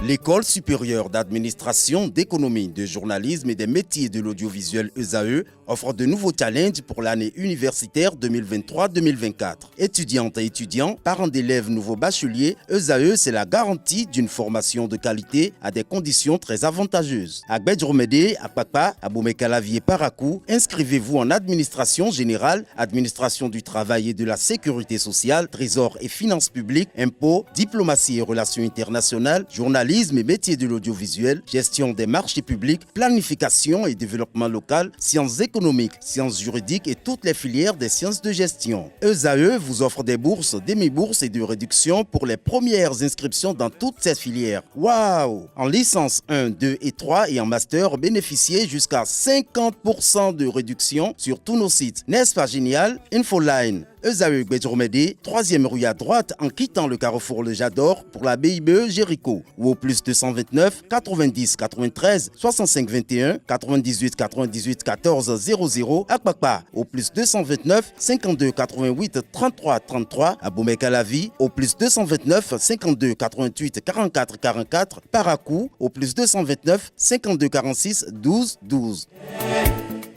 L'École supérieure d'administration, d'économie, de journalisme et des métiers de l'audiovisuel ESAE offre de nouveaux challenges pour l'année universitaire 2023-2024. Étudiantes et étudiants, parents d'élèves nouveaux bacheliers, ESAE, c'est la garantie d'une formation de qualité à des conditions très avantageuses. À Gbedjromede, à Papa, à Boumekalavi et Parakou, inscrivez-vous en administration générale, administration du travail et de la sécurité sociale, trésor et finances publiques, impôts, diplomatie et relations internationales, journalisme et métiers de l'audiovisuel, gestion des marchés publics, planification et développement local, sciences économiques, sciences juridiques et toutes les filières des sciences de gestion. ESAE vous offre des bourses, demi-bourses et de réductions pour les premières inscriptions dans toutes ces filières. Waouh! En licence 1, 2 et 3 et en master, bénéficiez jusqu'à 50% de réduction sur tous nos sites. N'est-ce pas génial? Infoline. ESAE Gbedjromede, 3e rue à droite en quittant le carrefour Le Jador pour la BIBE Jéricho ou au plus 229 90 93 65 21 98 98 14 00 à Kpakpa au plus 229 52 88 33 33 à Boumekalavi au plus 229 52 88 44 44 Parakou au plus 229 52 46 12 12.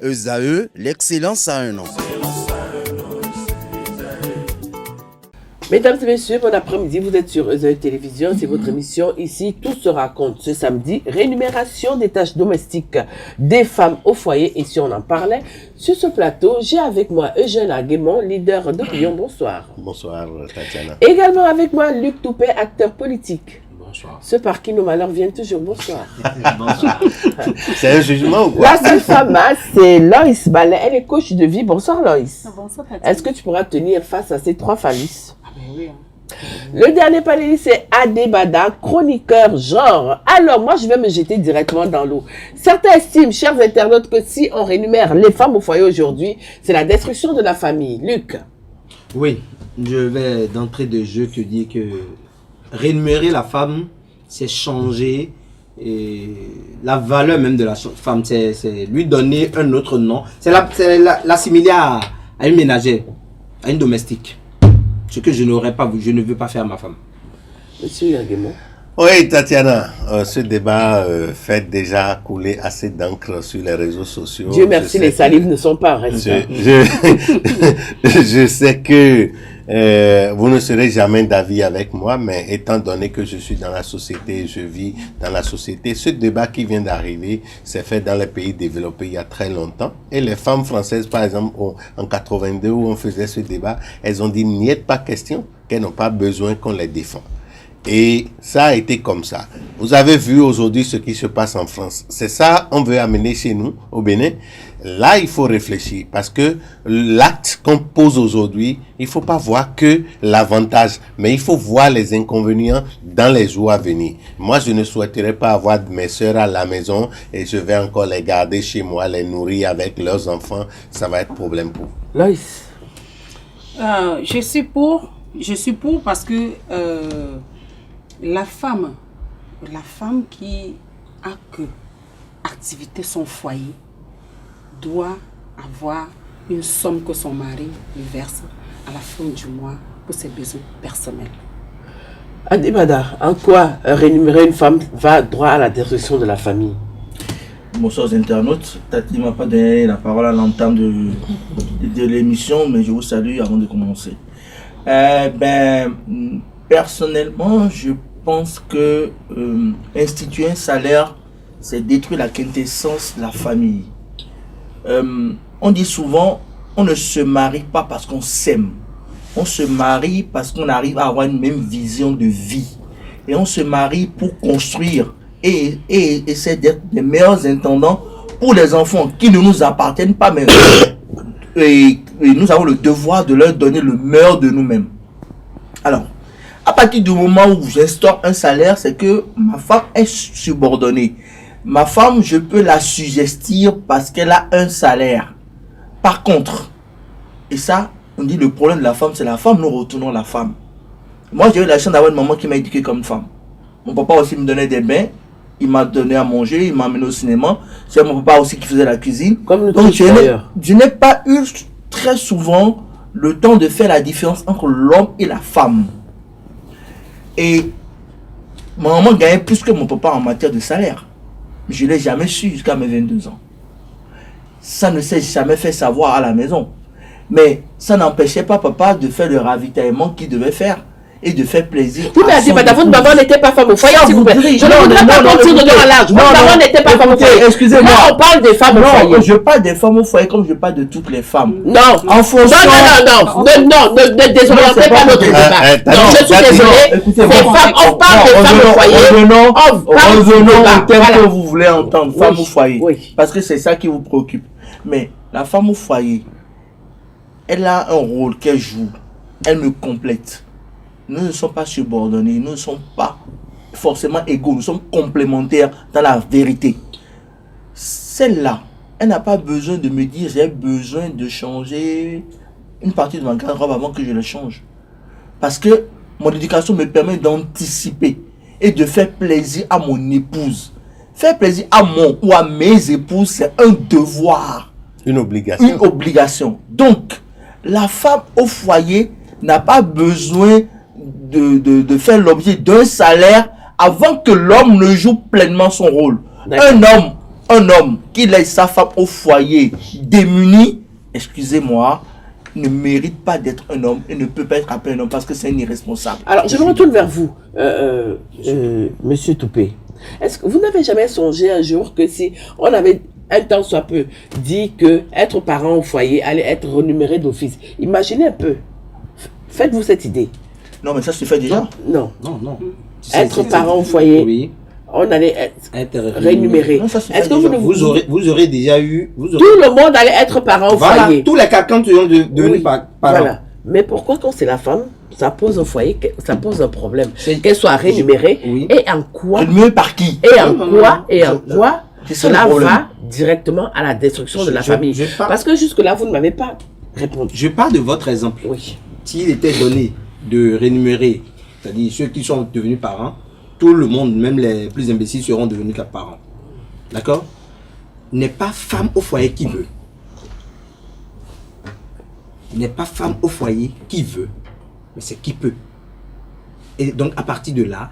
ESAE, l'excellence à un an. Mesdames et messieurs, bon après-midi, vous êtes sur ESAE Télévision, c'est votre émission ici, tout se raconte. Ce samedi, rémunération des tâches domestiques des femmes au foyer, et si on en parlait, sur ce plateau, j'ai avec moi Eugène Aguemon, leader d'opinion, bonsoir. Bonsoir Tatiana. Également avec moi, Luc Toupé, acteur politique. Bonsoir. Ce par qui nos malheurs viennent toujours, bonsoir. Bonsoir. C'est un jugement ou quoi? La seule femme, c'est Loïs Ballet, elle est coach de vie. Bonsoir Loïs. Bonsoir Tatiana. Est-ce que tu pourras tenir face à ces trois phallus? Oui. Le dernier panéliste, c'est Adebada, chroniqueur genre. Alors, moi, je vais me jeter directement dans l'eau. Certains estiment, chers internautes, que si on rémunère les femmes au foyer aujourd'hui, c'est la destruction de la famille. Luc. Oui, je vais d'entrée de jeu te dire que rémunérer la femme, c'est changer la valeur même de la femme. C'est lui donner un autre nom. C'est l'assimiler à une ménagère, à une domestique. Ce que je n'aurais pas, je ne veux pas faire à ma femme. Monsieur Aguemon. Oui Tatiana, ce débat fait déjà couler assez d'encre sur les réseaux sociaux. Dieu merci, les salives ne sont pas restées. Je sais que vous ne serez jamais d'avis avec moi, mais étant donné que je suis dans la société, je vis dans la société, ce débat qui vient d'arriver s'est fait dans les pays développés il y a très longtemps. Et les femmes françaises, par exemple, en 82 où on faisait ce débat, elles ont dit, n'y est pas question qu'elles n'ont pas besoin qu'on les défende. Et ça a été comme ça. Vous avez vu aujourd'hui ce qui se passe en France. C'est ça on veut amener chez nous, au Bénin. Là, il faut réfléchir parce que l'acte qu'on pose aujourd'hui, il faut pas voir que l'avantage, mais il faut voir les inconvénients dans les jours à venir. Moi, je ne souhaiterais pas avoir mes sœurs à la maison et je vais encore les garder chez moi, les nourrir avec leurs enfants. Ça va être problème pour vous. Loïs. Je suis pour parce que la femme qui a que activité son foyer doit avoir une somme que son mari lui verse à la fin du mois pour ses besoins personnels. Adebada, en quoi rémunérer une femme va droit à la destruction de la famille? Bonsoir aux internautes. Tati ne m'a pas donné la parole à l'entame de l'émission, mais je vous salue avant de commencer. Personnellement, je pense que instituer un salaire, c'est détruire la quintessence de la famille. On dit souvent, on ne se marie pas parce qu'on s'aime. On se marie parce qu'on arrive à avoir une même vision de vie. Et on se marie pour construire et essayer d'être les meilleurs intendants pour les enfants qui ne nous appartiennent pas, mais et nous avons le devoir de leur donner le meilleur de nous-mêmes. Alors, à partir du moment où j'instaure un salaire, c'est que ma femme est subordonnée. Ma femme, je peux la suggestir parce qu'elle a un salaire. Par contre, et ça, on dit le problème de la femme, c'est la femme, nous retournons la femme. Moi, j'ai eu la chance d'avoir une maman qui m'a éduqué comme femme. Mon papa aussi me donnait des bains, il m'a donné à manger, il m'a amené au cinéma. C'est mon papa aussi qui faisait la cuisine. Comme le donc, je n'ai pas eu très souvent le temps de faire la différence entre l'homme et la femme. Et Ma maman gagnait plus que mon papa en matière de salaire. Je ne l'ai jamais su jusqu'à mes 22 ans. Ça ne s'est jamais fait savoir à la maison. Mais ça n'empêchait pas papa de faire le ravitaillement qu'il devait faire et de faire plaisir. Vous m'avez dit, madame, votre maman n'était pas femme au foyer, s'il vous plaît. Je ne voudrais pas mentir de à l'âge. Votre maman n'était pas femme au foyer. Excusez-moi. Là, on parle des femmes au foyer. Je parle des femmes au foyer comme je parle de toutes les femmes. Non. En fonction... Non, ne désorientez pas notre débat. Non, je suis désolée. Ces femmes, on parle des femmes au foyer. Revenons au thème que vous voulez entendre, femme au foyer. Oui. Parce que c'est ça qui vous préoccupe. Mais la femme au foyer, elle a un rôle qu'elle joue. Elle me complète. Nous ne sommes pas subordonnés, nous ne sommes pas forcément égaux, nous sommes complémentaires dans la vérité. Celle-là, elle n'a pas besoin de me dire j'ai besoin de changer une partie de ma garde-robe avant que je le change. Parce que mon éducation me permet d'anticiper et de faire plaisir à mon épouse. Faire plaisir à mon ou à mes épouses, c'est un devoir. Une obligation. Une obligation. Donc, la femme au foyer n'a pas besoin de faire l'objet d'un salaire avant que l'homme ne joue pleinement son rôle. Un homme qui laisse sa femme au foyer démunie, excusez-moi, ne mérite pas d'être un homme et ne peut pas être appelé un homme parce que c'est un irresponsable. Alors, je me retourne vers vous, Monsieur Toupé. Est-ce que vous n'avez jamais songé un jour que si on avait un temps soit peu dit que être parent au foyer allait être rémunéré d'office? Imaginez un peu. Faites-vous cette idée? Non, mais ça se fait déjà. Non. Non. Être parent au foyer, oui. On allait être rémunéré. Non, ça se Est-ce fait que déjà. Vous aurez déjà eu... Tout le monde allait être parent au Voilà, foyer. tous les cas quand tu es devenu parent. Voilà. Mais pourquoi quand c'est la femme, ça pose un foyer, ça pose un problème? C'est- Qu'elle soit rémunérée, Oui. et en quoi, Rémunéré par qui? C'est ça le cela problème. va directement à la destruction de la famille. Parce que jusque-là, vous ne m'avez pas répondu. Je parle de votre exemple. Oui. S'il était donné de rémunérer, c'est-à-dire ceux qui sont devenus parents, tout le monde, même les plus imbéciles, seront devenus parents. D'accord? N'est pas femme au foyer qui veut. N'est pas femme au foyer qui veut, mais c'est qui peut. Et donc, à partir de là,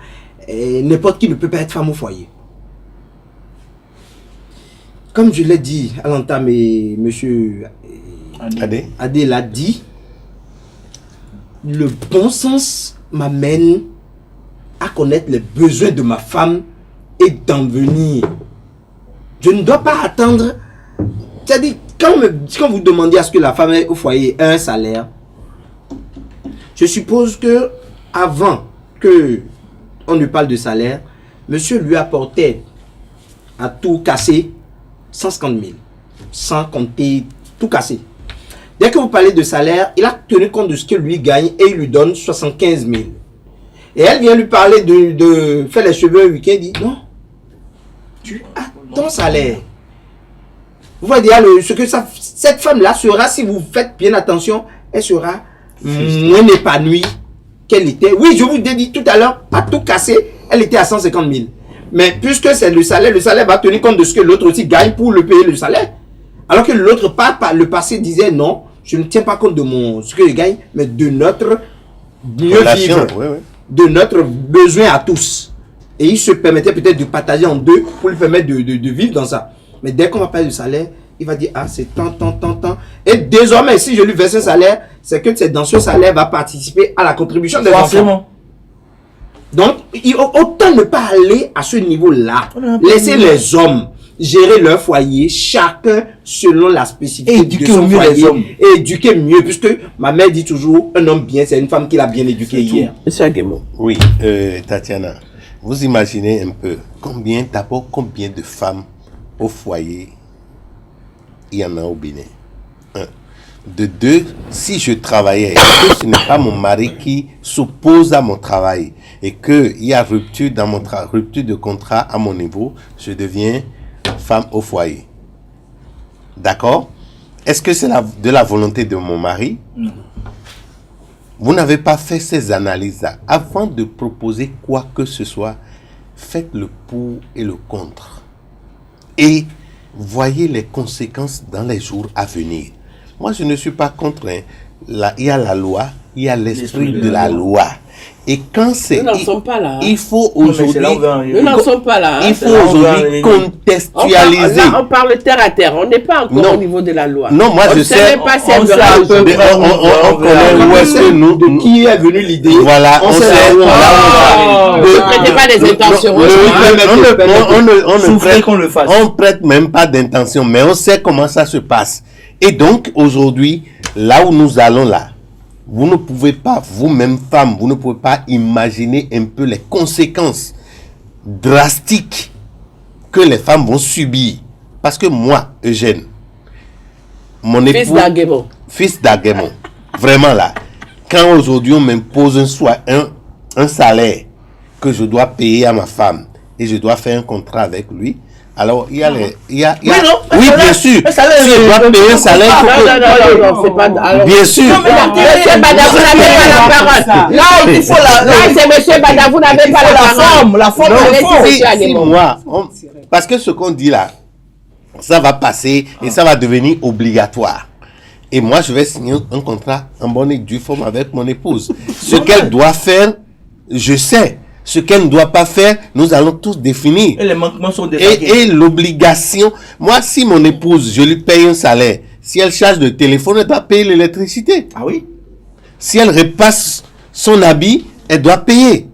n'importe qui ne peut pas être femme au foyer. Comme je l'ai dit à l'entame, et monsieur Adé l'a dit, le bon sens m'amène à connaître les besoins de ma femme et d'en venir. Je ne dois pas attendre. C'est-à-dire, quand vous demandez à ce que la femme au foyer ait un salaire, je suppose que avant que on ne parle de salaire, monsieur lui apportait à tout casser 150 000, sans compter tout casser. Dès que vous parlez de salaire, il a tenu compte de ce que lui gagne et il lui donne 75 000. Et elle vient lui parler de faire les cheveux un week-end, il dit non, tu as ton salaire. Vous voyez ce que cette femme-là sera, si vous faites bien attention, elle sera moins épanouie qu'elle était. Oui, je vous ai dit tout à l'heure, à tout casser, elle était à 150 000. Mais puisque c'est le salaire va tenir compte de ce que l'autre aussi gagne pour le payer le salaire. Alors que l'autre part par le passé disait non, je ne tiens pas compte de ce que je gagne, mais de notre mieux vivre, de notre besoin à tous. Et il se permettait peut-être de partager en deux pour lui permettre de vivre dans ça. Mais dès qu'on va parler de salaire, il va dire, ah, c'est tant. Et désormais, si je lui verse un salaire, c'est que c'est dans ce salaire va participer à la contribution des enfants. Donc, autant ne pas aller à ce niveau-là. Laissez les hommes gérer leur foyer, chacun selon la spécificité de son foyer. Et éduquer mieux, puisque ma mère dit toujours, un homme bien, c'est une femme qui l'a bien éduqué hier. Monsieur Aguemo. Oui, Tatiana, vous imaginez un peu combien de femmes au foyer il y en a au Bénin? Un. De deux, si je travaillais et que ce n'est pas mon mari qui s'oppose à mon travail et qu'il y a rupture de contrat à mon niveau, je deviens femme au foyer. D'accord? Est-ce que c'est de la volonté de mon mari? Non. Vous n'avez pas fait ces analyses-là. Avant de proposer quoi que ce soit, faites le pour et le contre. Et voyez les conséquences dans les jours à venir. Moi, je ne suis pas contre. Il y a la loi, il y a l'esprit de la loi. Et quand c'est... Nous n'en sommes pas là. Il faut mais aujourd'hui... c'est là où on va arriver. Nous n'en sommes pas là. Il faut là où on va aujourd'hui arriver. contextualiser. Là, on parle terre à terre. On n'est pas encore Non. au niveau de la loi. Non, moi on je ne sais... sait même pas si elle on sait verra à le peu jour. près. On connaît où est-ce que nous... De qui est venue l'idée? Voilà, on sait là où on va. Ne prêtez pas des intentions. On ne Souffrez prête, qu'on le fasse. on prête même pas d'intention, mais on sait comment ça se passe. Et donc, aujourd'hui, là où nous allons là, vous ne pouvez pas, vous-même femme, vous ne pouvez pas imaginer un peu les conséquences drastiques que les femmes vont subir. Parce que moi, Eugène, mon époux... Fils d'Aguemon. Vraiment là. Quand aujourd'hui on m'impose un salaire que je dois payer à ma femme et je dois faire un contrat avec lui, alors il y a les... Oui, bien sûr. Si je dois payer un salaire... Non, c'est pas... alors- Bien sûr. Monsieur Bada, vous n'avez pas la parole. Là, il faut la... Là, c'est monsieur Bada, vous n'avez pas la parole. La forme, Non, le fond. si moi, parce que ce qu'on dit là, ça va passer et ça va devenir obligatoire. Et moi, je vais signer un contrat en bonne et due forme avec mon épouse. Ce qu'elle doit faire, je sais. Ce qu'elle ne doit pas faire, nous allons tous définir. Et les manquements sont détaillés. Et l'obligation, moi, si mon épouse, je lui paye un salaire, si elle charge le téléphone, elle doit payer l'électricité. Ah oui? Si elle repasse son habit, elle doit payer.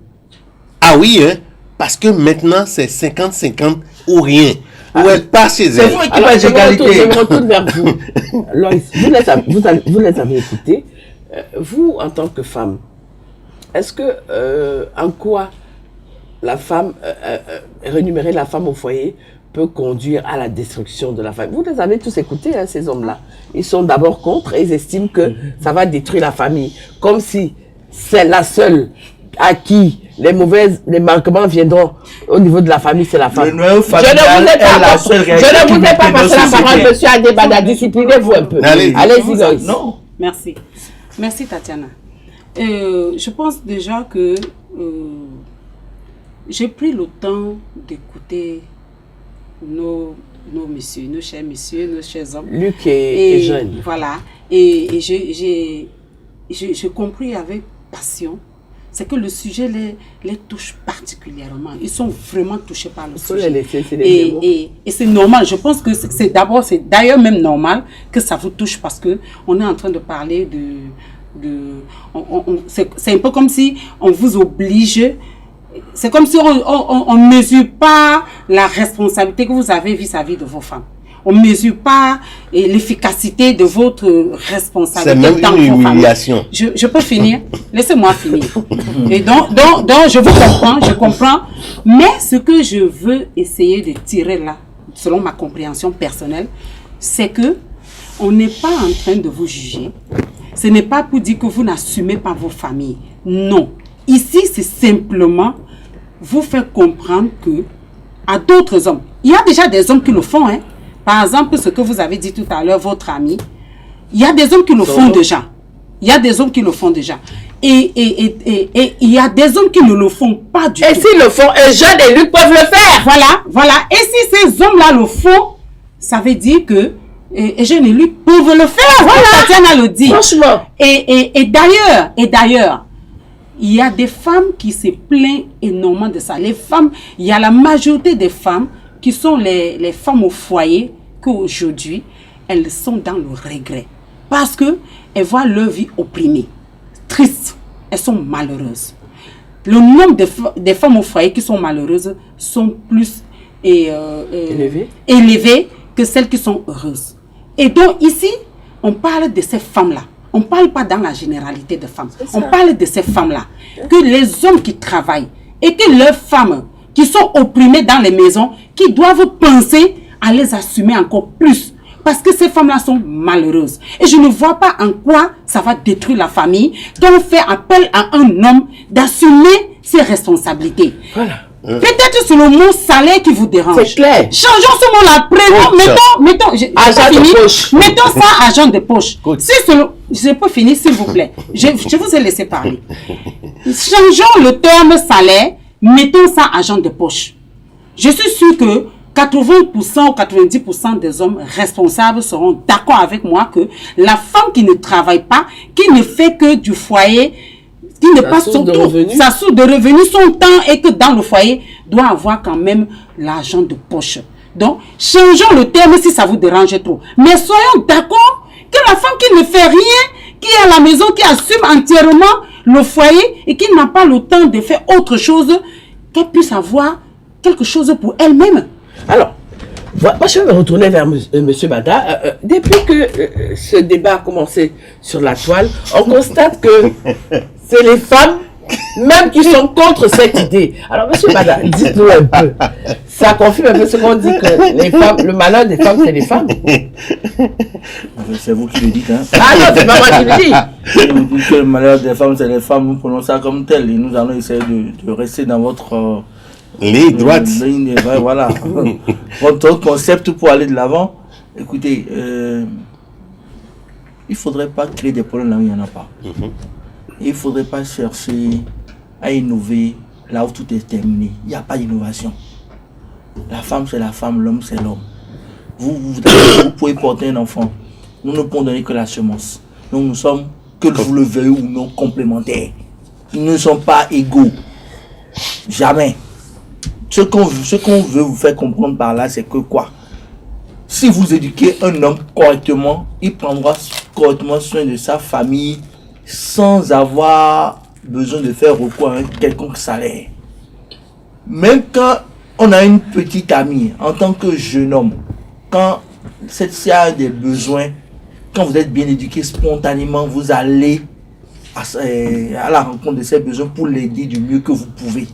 Ah oui, hein, parce que maintenant, c'est 50-50 ou rien. Ou elle passe chez C'est elle. vous qui Alors, faites je égalité. me retourne vers vous. Loïs, vous les avez écoutés. Vous, en tant que femme, est-ce que, en quoi la femme, rémunérer la femme au foyer peut conduire à la destruction de la famille? Vous les avez tous écoutés, hein, ces hommes-là. Ils sont d'abord contre et ils estiment que ça va détruire la famille. Comme si c'est la seule à qui les manquements viendront au niveau de la famille, c'est la femme. Le noyau familial est la seule Je ne vous ai pas passé la parole, société. monsieur Adébada, disciplinez-vous un peu. Allez-y, Loïs. Non. Merci. Merci, Tatiana. Je pense déjà que j'ai pris le temps d'écouter nos messieurs, nos chers messieurs, nos chers hommes. Luc est jeune. Voilà. Et j'ai compris avec passion. C'est que le sujet les touche particulièrement. Ils sont vraiment touchés par le sujet. Et c'est normal. Je pense que c'est d'ailleurs même normal que ça vous touche parce que on est en train de parler c'est un peu comme si on vous oblige. C'est comme si on ne mesure pas la responsabilité que vous avez vis-à-vis de vos femmes. On ne mesure pas l'efficacité de votre responsabilité. C'est même une humiliation. Je peux finir? Laissez-moi finir. Et donc, je vous comprends, je comprends. Mais ce que je veux essayer de tirer là, selon ma compréhension personnelle, c'est que on n'est pas en train de vous juger. Ce n'est pas pour dire que vous n'assumez pas vos familles. Non. Ici, c'est simplement vous faire comprendre que à d'autres hommes, il y a déjà des hommes qui le font, hein. Par exemple, ce que vous avez dit tout à l'heure, votre ami, il y a des hommes qui le font déjà. Il y a des hommes qui le font déjà. Et il y a des hommes qui ne le font pas du tout. Et s'ils le font, un jeune et Luc peuvent le faire. Voilà. Et si ces hommes-là le font, ça veut dire que jeunes et Luc peuvent le faire. Voilà. Tatiana le dit. Franchement. Et d'ailleurs, il y a des femmes qui se plaignent énormément de ça. Les femmes, il y a la majorité des femmes qui sont les femmes au foyer, qu'aujourd'hui, elles sont dans le regret. Parce qu'elles voient leur vie opprimée, triste. Elles sont malheureuses. Le nombre des femmes au foyer qui sont malheureuses sont plus élevés que celles qui sont heureuses. Et donc ici, on parle de ces femmes-là. On ne parle pas dans la généralité de femmes. On parle de ces femmes-là. Que les hommes qui travaillent et que leurs femmes qui sont opprimées dans les maisons, qui doivent penser à les assumer encore plus. Parce que ces femmes-là sont malheureuses. Et je ne vois pas en quoi ça va détruire la famille. Donc on fait appel à un homme d'assumer ses responsabilités. Voilà. Peut-être c'est le mot salaire qui vous dérange. C'est clair. Changeons ce mot-là. Mettons ça agent de poche. Si je peux finir, s'il vous plaît. Je vous ai laissé parler. Changeons le terme salaire. Mettons ça agent de poche. Je suis sûr que 80% ou 90% des hommes responsables seront d'accord avec moi que la femme qui ne travaille pas, qui ne fait que du foyer, qui n'est Sa pas source son de tout, revenus. sa source de revenus, son temps, et que dans le foyer, doit avoir quand même l'argent de poche. Donc, changeons le terme si ça vous dérange trop. Mais soyons d'accord que la femme qui ne fait rien, qui est à la maison, qui assume entièrement le foyer et qui n'a pas le temps de faire autre chose, qu'elle puisse avoir quelque chose pour elle-même. Alors, moi, je vais me retourner vers Monsieur Bada. Depuis que ce débat a commencé sur la toile, on constate que c'est les femmes même qui sont contre cette idée. Alors, Monsieur Bada, dites-nous un peu. Ça confirme un peu ce qu'on dit que les femmes, le malheur des femmes, c'est les femmes. C'est vous qui le dites, hein. Ah non, c'est pas moi qui le dis. Vous dites que le malheur des femmes, c'est les femmes, nous prenons ça comme tel. Et nous allons essayer de rester dans votre ligne droite. ligne, voilà. Votre concept pour aller de l'avant. Écoutez, il ne faudrait pas créer des problèmes là où il n'y en a pas. Il ne faudrait pas chercher à innover là où tout est terminé. Il n'y a pas d'innovation. La femme, c'est la femme, l'homme, c'est l'homme. Vous pouvez porter un enfant. Nous ne pouvons donner que la semence. Nous sommes, que vous le veuillez ou non, complémentaires. Nous ne sommes pas égaux. Jamais. Ce qu'on veut vous faire comprendre par là, c'est que quoi? Si vous éduquez un homme correctement, il prendra correctement soin de sa famille sans avoir besoin de faire recours à un quelconque salaire. Même quand on a une petite amie, en tant que jeune homme, quand s'il y a des besoins, quand vous êtes bien éduqué, spontanément, vous allez à la rencontre de ces besoins pour l'aider du mieux que vous pouvez.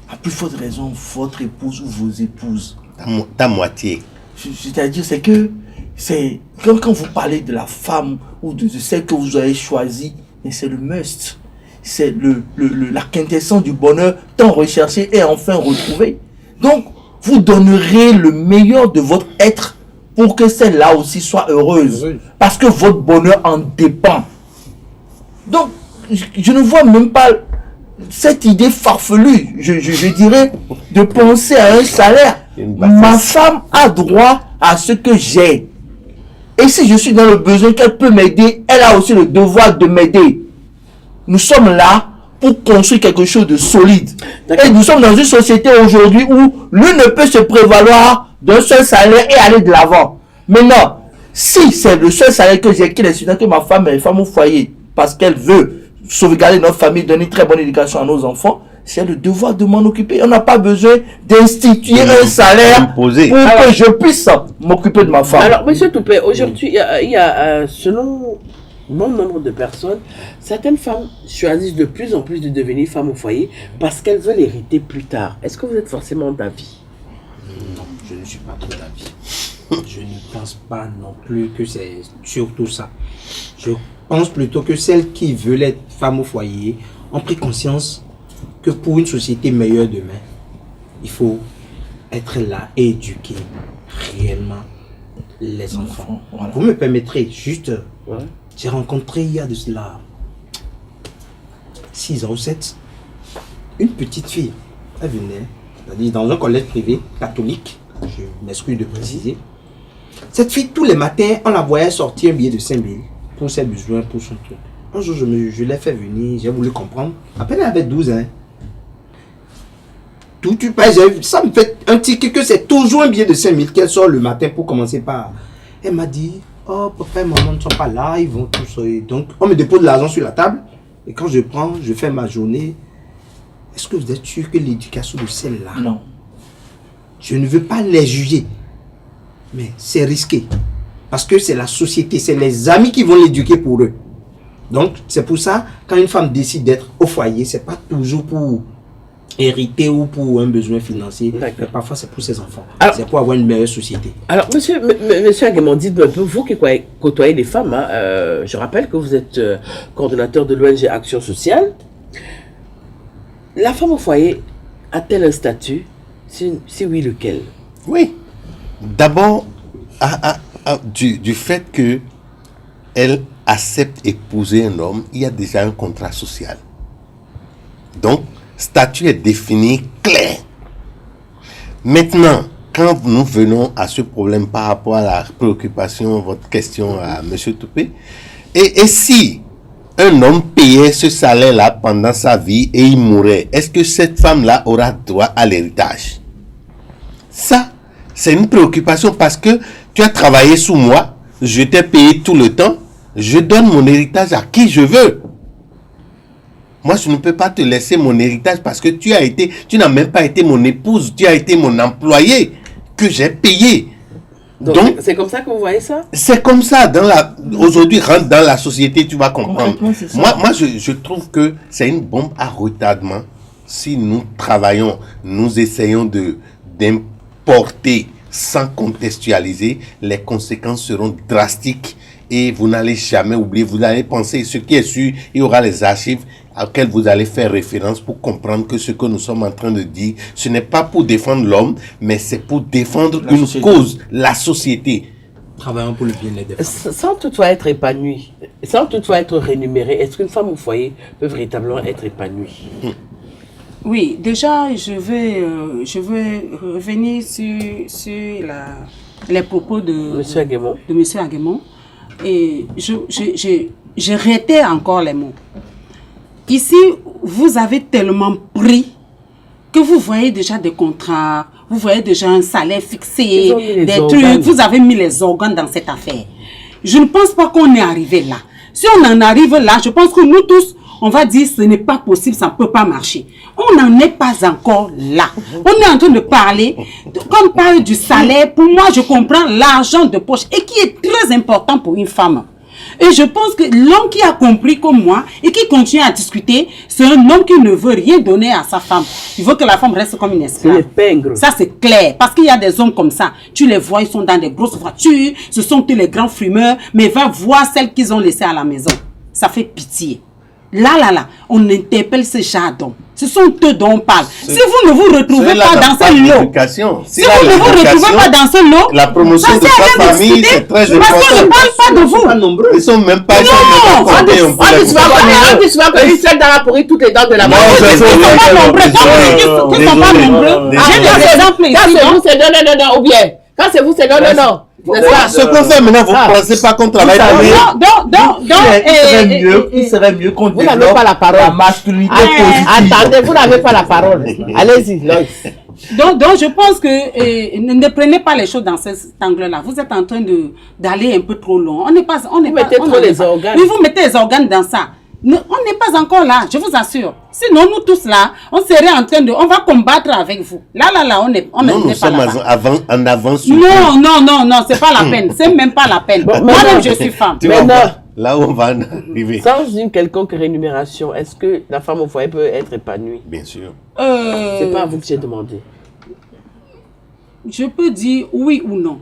À plus forte raison, votre épouse ou vos épouses. Ta moitié. C'est-à-dire, c'est que quand vous parlez de la femme ou de celle que vous avez choisie, c'est le must. C'est la quintessence du bonheur tant recherché et enfin retrouvé. Donc, vous donnerez le meilleur de votre être pour que celle-là aussi soit heureuse. Parce que votre bonheur en dépend. Donc, je ne vois même pas cette idée farfelue, je dirais, de penser à un salaire. Ma femme a droit à ce que j'ai. Et si je suis dans le besoin qu'elle peut m'aider, elle a aussi le devoir de m'aider. Nous sommes là pour construire quelque chose de solide. Et nous sommes dans une société aujourd'hui où l'une ne peut se prévaloir d'un seul salaire et aller de l'avant. Maintenant, si c'est le seul salaire que j'ai qui est suffisant, que ma femme est femme au foyer, parce qu'elle veut sauvegarder notre famille, donner une très bonne éducation à nos enfants, c'est le devoir de m'en occuper. On n'a pas besoin d'instituer un salaire pour que je puisse m'occuper de ma femme. Alors, Monsieur Toupé, aujourd'hui, il y a selon bon nombre de personnes, certaines femmes choisissent de plus en plus de devenir femmes au foyer parce qu'elles veulent hériter plus tard. Est-ce que vous êtes forcément d'avis? Non, je ne suis pas trop d'avis. Je ne pense pas non plus que c'est surtout ça. Je pense plutôt que celles qui veulent être femmes au foyer ont pris conscience que pour une société meilleure demain, il faut être là et éduquer réellement les enfants. Voilà. Vous me permettrez juste, j'ai rencontré il y a de cela 6 ans ou 7, une petite fille. Elle venait, c'est-à-dire dans un collège privé catholique, je m'excuse de préciser. Cette fille, tous les matins, on la voyait sortir un billet de 5 000 pour ses besoins, pour son truc. Un jour, je l'ai fait venir, j'ai voulu comprendre. À peine elle avait 12 ans. Ça me fait un ticket que c'est toujours un billet de 5 000 qu'elle sort le matin pour commencer par. Elle m'a dit, oh, papa et maman ne sont pas là, ils vont tous. Donc, on me dépose de l'argent sur la table. Et quand je prends, je fais ma journée. Est-ce que vous êtes sûr que l'éducation de celle-là? Non. Je ne veux pas les juger. Mais c'est risqué. Parce que c'est la société, c'est les amis qui vont l'éduquer pour eux. Donc, c'est pour ça, quand une femme décide d'être au foyer, c'est pas toujours pour hériter ou pour un besoin financier. Mais parfois, c'est pour ses enfants. C'est pour avoir une meilleure société. Alors, monsieur Aguemon, dites-moi un peu, vous qui côtoyez les femmes, hein, je rappelle que vous êtes coordonnateur de l'ONG Action Sociale. La femme au foyer a-t-elle un statut? Si oui, lequel? Oui. D'abord, du fait que elle accepte épouser un homme, il y a déjà un contrat social. Donc, statut est défini clair. Maintenant, quand nous venons à ce problème par rapport à la préoccupation, votre question à M. Toupé, et si un homme payait ce salaire-là pendant sa vie et il mourait, est-ce que cette femme-là aura droit à l'héritage? Ça, c'est une préoccupation parce que tu as travaillé sous moi, je t'ai payé tout le temps, je donne mon héritage à qui je veux. Moi, je ne peux pas te laisser mon héritage parce que tu n'as même pas été mon épouse, tu as été mon employé que j'ai payé. Donc c'est comme ça que vous voyez ça? C'est comme ça. Aujourd'hui, rentre dans la société, tu vas comprendre. Moi, je trouve que c'est une bombe à retardement. Si nous travaillons, nous essayons d'importer sans contextualiser, les conséquences seront drastiques et vous n'allez jamais oublier. Vous allez penser, ce qui est sûr, il y aura les archives auxquelles vous allez faire référence pour comprendre que ce que nous sommes en train de dire, ce n'est pas pour défendre l'homme, mais c'est pour défendre une cause, la société. Travaillons pour le bien-être des femmes. Sans toutefois être épanouie, sans toutefois être rémunérée, est-ce qu'une femme au foyer peut véritablement être épanouie? Oui, déjà, je vais revenir sur les propos de Monsieur Aguemon. Et je réitère encore les mots. Ici, vous avez tellement pris que vous voyez déjà des contrats, vous voyez déjà un salaire fixé, des trucs, vous avez mis les organes dans cette affaire. Je ne pense pas qu'on est arrivé là. Si on en arrive là, je pense que nous tous, on va dire ce n'est pas possible, ça ne peut pas marcher. On n'en est pas encore là. On est en train de parler, quand on parle du salaire, pour moi je comprends l'argent de poche et qui est très important pour une femme. Et je pense que l'homme qui a compris comme moi et qui continue à discuter, c'est un homme qui ne veut rien donner à sa femme. Il veut que la femme reste comme une esclave. Ça c'est clair, parce qu'il y a des hommes comme ça. Tu les vois, ils sont dans des grosses voitures, ce sont tous les grands fumeurs, mais va voir celles qu'ils ont laissées à la maison. Ça fait pitié. Là, on interpelle ces gens d'hommes. Ce sont eux dont on parle. Si vous ne vous retrouvez pas dans ce lot, si vous ne vous retrouvez pas dans ce lot, la promotion de sa famille, c'est très important. Parce qu'on ne parle pas de vous. Ils sont même pas on dit souvent qu'ils sont dans la pourrie toutes les dents de la mort. Ils ne sont pas nombreux. J'ai des exemples ici. Quand c'est vous, c'est non, ou bien. Quand c'est vous, c'est non. Ce qu'on fait maintenant, vous ne pensez pas qu'on travaille pour il serait mieux qu'on développe la masculinité positive. Attendez, vous n'avez pas la parole. Allez-y, Loïs. Donc, je pense que ne prenez pas les choses dans cet angle-là. Vous êtes en train d'aller un peu trop loin. Vous mettez trop les organes. Oui, vous mettez les organes dans ça. On n'est pas encore là, je vous assure. Sinon, nous tous là, on serait en train on va combattre avec vous. Là, on n'est pas là. Nous sommes en avance. Non, c'est pas la peine. C'est même pas la peine. Moi-même, je suis femme. Là où on va arriver. Sans une quelconque rémunération, est-ce que la femme au foyer peut être épanouie? Bien sûr. C'est pas à vous que j'ai demandé. Je peux dire oui ou non.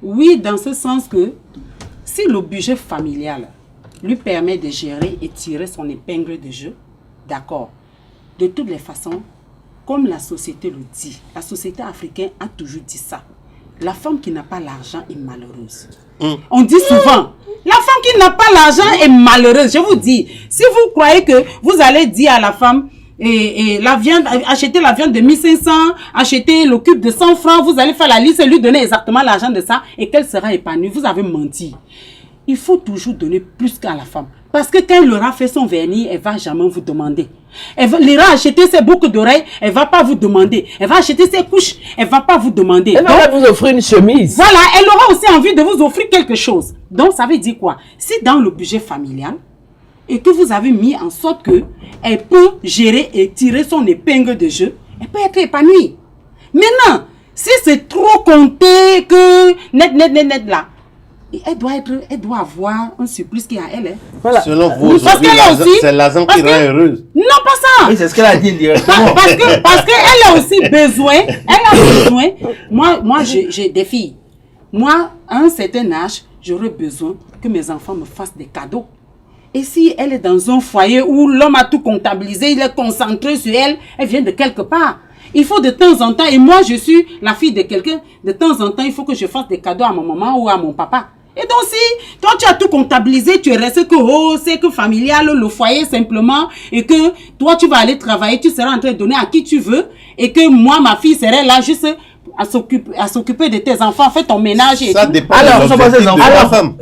Oui, dans ce sens que si le budget familial lui permet de gérer et tirer son épingle de jeu, d'accord. De toutes les façons, comme la société le dit, la société africaine a toujours dit ça. La femme qui n'a pas l'argent est malheureuse. On dit souvent, la femme qui n'a pas l'argent est malheureuse. Je vous dis, si vous croyez que vous allez dire à la femme, la viande, acheter la viande de 1500, acheter le cube de 100 francs, vous allez faire la liste et lui donner exactement l'argent de ça et qu'elle sera épanouie, vous avez menti. Il faut toujours donner plus qu'à la femme. Parce que quand elle aura fait son vernis, elle ne va jamais vous demander. Elle ira acheter ses boucles d'oreilles, elle ne va pas vous demander. Elle va acheter ses couches, elle ne va pas vous demander. Elle va vous offrir une chemise. Voilà, elle aura aussi envie de vous offrir quelque chose. Donc, ça veut dire quoi? Si dans le budget familial, et que vous avez mis en sorte qu'elle peut gérer et tirer son épingle de jeu, elle peut être épanouie. Maintenant, si c'est trop compté que net là, elle doit avoir un surplus qui est à elle. Hein. Voilà. Selon vous, c'est l'argent qui rend heureuse. Non, pas ça. Oui, c'est ce qu'elle a dit directement. Parce qu'elle a aussi besoin. Moi, j'ai des filles. Moi, à un certain âge, j'aurais besoin que mes enfants me fassent des cadeaux. Et si elle est dans un foyer où l'homme a tout comptabilisé, il est concentré sur elle, elle vient de quelque part. Il faut de temps en temps, et moi je suis la fille de quelqu'un, de temps en temps, il faut que je fasse des cadeaux à ma maman ou à mon papa. Et donc si toi tu as tout comptabilisé, tu es resté que c'est que familial, le foyer simplement, et que toi tu vas aller travailler, tu seras en train de donner à qui tu veux, et que moi ma fille serait là juste à s'occuper de tes enfants, faire ton ménage et ça tout. Dépend alors, ce ne sont pas ses enfants.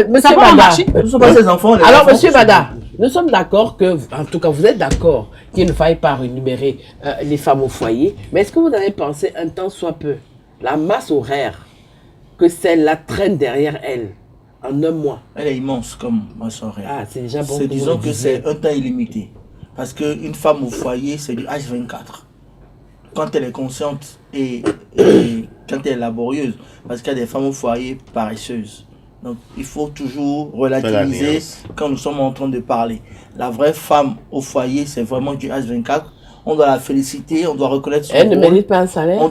Monsieur Bada. Ce ne sont pas ses enfants. Alors monsieur Bada, Nous sommes d'accord que, en tout cas vous êtes d'accord qu'il ne faille pas rémunérer les femmes au foyer, mais est-ce que vous avez pensé un temps soit peu, la masse horaire que celle-là traîne derrière elle en un mois? Elle est immense comme masse horaire. Ah, c'est déjà bon. Disons que c'est un temps illimité. Parce qu'une femme au foyer, c'est du H24. Quand elle est consciente et quand elle est laborieuse. Parce qu'il y a des femmes au foyer paresseuses. Donc il faut toujours relativiser quand nous sommes en train de parler. La vraie femme au foyer, c'est vraiment du H24. On doit la féliciter, on doit reconnaître son Elle ne mérite pas un salaire. on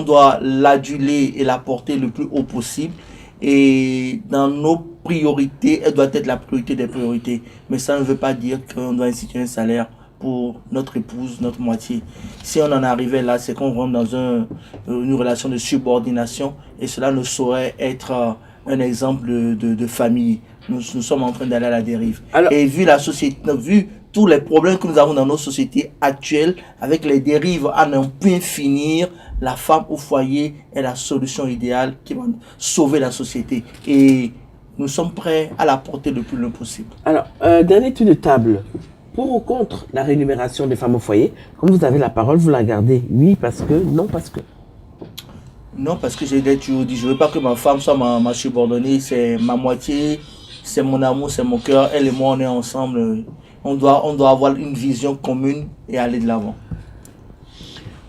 doit l'aduler et la porter le plus haut possible. Et dans nos priorités, elle doit être la priorité des priorités. Mais ça ne veut pas dire qu'on doit instituer un salaire pour notre épouse, notre moitié. Si on en arrivait là, c'est qu'on rentre dans une relation de subordination et cela ne saurait être un exemple de famille. Nous sommes en train d'aller à la dérive. Alors, et vu la société, vu tous les problèmes que nous avons dans nos sociétés actuelles, avec les dérives à n'en point finir, la femme au foyer est la solution idéale qui va sauver la société. Et nous sommes prêts à la porter le plus loin possible. Alors, dernier tour de table. Pour ou contre la rémunération des femmes au foyer, comme vous avez la parole, vous la gardez. Oui, parce que, non, parce que. Non, parce que j'ai toujours dit, je ne veux pas que ma femme soit ma subordonnée, c'est ma moitié, c'est mon amour, c'est mon cœur. Elle et moi, on est ensemble. On doit avoir une vision commune et aller de l'avant.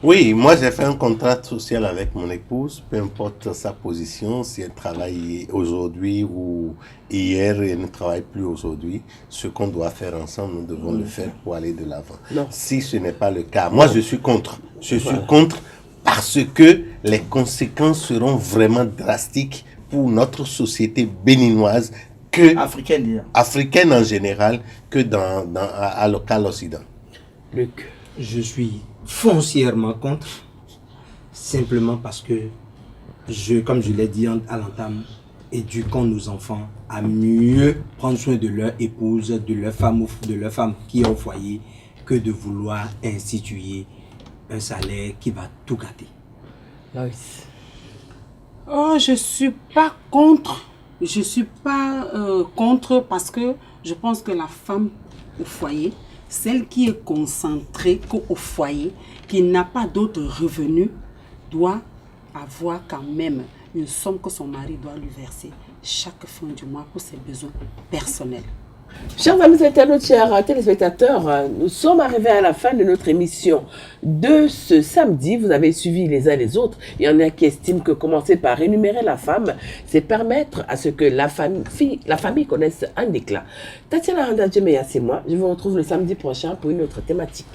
Oui, moi j'ai fait un contrat social avec mon épouse, peu importe sa position, si elle travaille aujourd'hui ou hier et ne travaille plus aujourd'hui, ce qu'on doit faire ensemble, nous devons le faire pour aller de l'avant. Si ce n'est pas le cas, moi je suis contre. Je suis contre parce que les conséquences seront vraiment drastiques pour notre société béninoise, africaine en général, que à l'Occident. Luc. Je suis foncièrement contre, simplement parce que comme je l'ai dit à l'entame, éduquons nos enfants à mieux prendre soin de leur épouse, de leur femme qui est au foyer, que de vouloir instituer un salaire qui va tout gâter. Loïs. Oh, je suis pas contre. Je suis pas contre parce que je pense que la femme au foyer, celle qui est concentrée qu'au foyer, qui n'a pas d'autres revenus, doit avoir quand même une somme que son mari doit lui verser chaque fin du mois pour ses besoins personnels. Chers amis internautes, chers téléspectateurs, nous sommes arrivés à la fin de notre émission de ce samedi. Vous avez suivi les uns les autres. Il y en a qui estiment que commencer par rémunérer la femme, c'est permettre à ce que la famille connaisse un éclat. Tatiana Handadjemea, c'est moi. Je vous retrouve le samedi prochain pour une autre thématique.